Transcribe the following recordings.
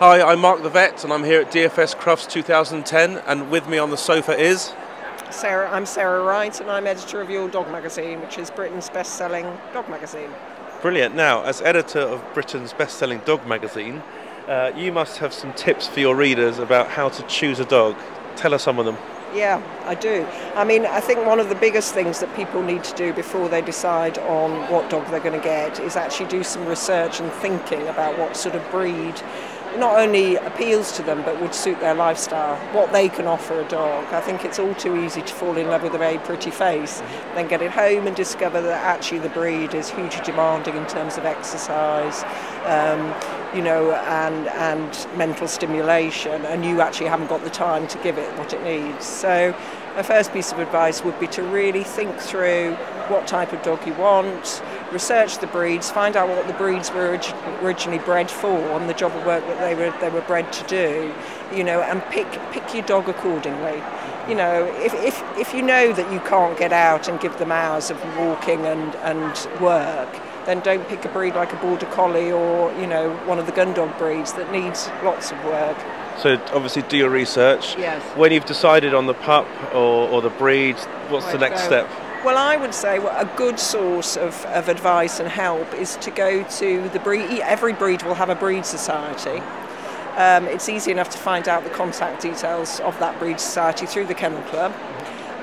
Hi, I'm Marc the Vet and I'm here at DFS Crufts 2010, and with me on the sofa is... I'm Sarah Wright and I'm editor of Your Dog magazine, which is Britain's best-selling dog magazine. Brilliant. Now, as editor of Britain's best-selling dog magazine, you must have some tips for your readers about how to choose a dog. Tell us some of them. Yeah, I do. I think one of the biggest things that people need to do before they decide on what dog they're going to get is actually do some research and thinking about what sort of breed not only appeals to them but would suit their lifestyle, what they can offer a dog. I think it's all too easy to fall in love with a very pretty face, then get it home and discover that actually the breed is hugely demanding in terms of exercise, and mental stimulation, and you actually haven't got the time to give it what it needs. So my first piece of advice would be to really think through what type of dog you want, research the breeds, find out what the breeds were originally bred for and the job of work that they were bred to do, and pick your dog accordingly. If you know that you can't get out and give them hours of walking and work, then don't pick a breed like a border collie or one of the gun dog breeds that needs lots of work. So obviously do your research. Yes. When you've decided on the pup or the breed, what's the next step? Well, I would say a good source of advice and help is to go to the breed. Every breed will have a breed society. It's easy enough to find out the contact details of that breed society through the Kennel Club.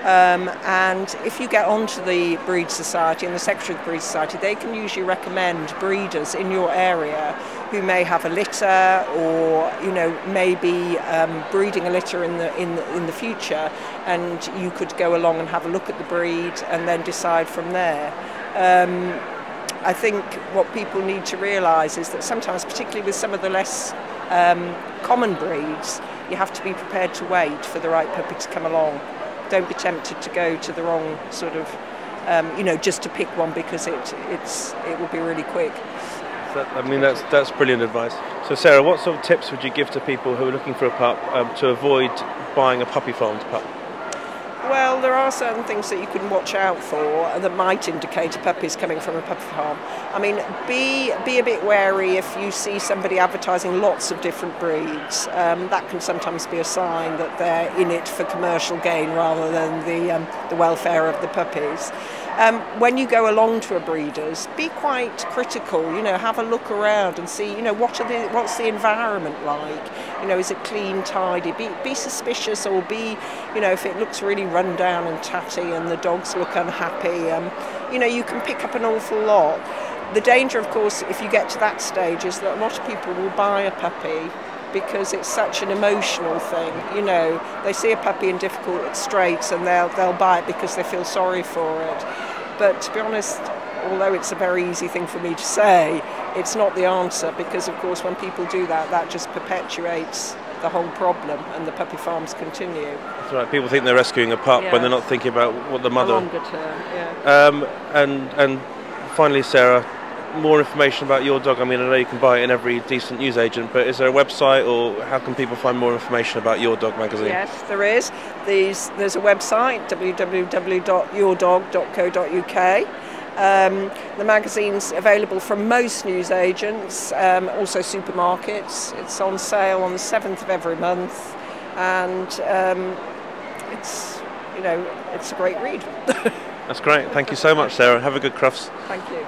And if you get onto the breed society and the secretary of the breed society, they can usually recommend breeders in your area who may have a litter or maybe breeding a litter in the future, and you could go along and have a look at the breed and then decide from there. I think what people need to realise is that sometimes, particularly with some of the less common breeds, you have to be prepared to wait for the right puppy to come along. Don't be tempted to go to the wrong sort of, just to pick one because it will be really quick. That's brilliant advice. So Sarah, what sort of tips would you give to people who are looking for a pup to avoid buying a puppy farmed pup? Well, there are certain things that you can watch out for that might indicate a puppy is coming from a puppy farm. Be a bit wary if you see somebody advertising lots of different breeds. That can sometimes be a sign that they're in it for commercial gain rather than the welfare of the puppies. When you go along to a breeder's, be quite critical. Have a look around and see. What's the environment like? Is it clean, tidy? Be suspicious, or be, if it looks really run down and tatty and the dogs look unhappy. You can pick up an awful lot. The danger, of course, if you get to that stage, is that a lot of people will buy a puppy because it's such an emotional thing. They see a puppy in difficult straits and they'll buy it because they feel sorry for it. But to be honest, although it's a very easy thing for me to say, it's not the answer, because of course when people do that, that just perpetuates the whole problem and the puppy farms continue. That's right. People think they're rescuing a pup when they're not thinking about what the mother... Longer term, yeah. And finally, Sarah, more information about your dog. I know you can buy it in every decent newsagent, but is there a website, or how can people find more information about Your Dog magazine? Yes, there is. There's a website, www.yourdog.co.uk. The magazine's available from most newsagents, also supermarkets. It's on sale on the 7th of every month, and it's a great read. That's great. Thank you so much, Sarah. Have a good Crufts. Thank you.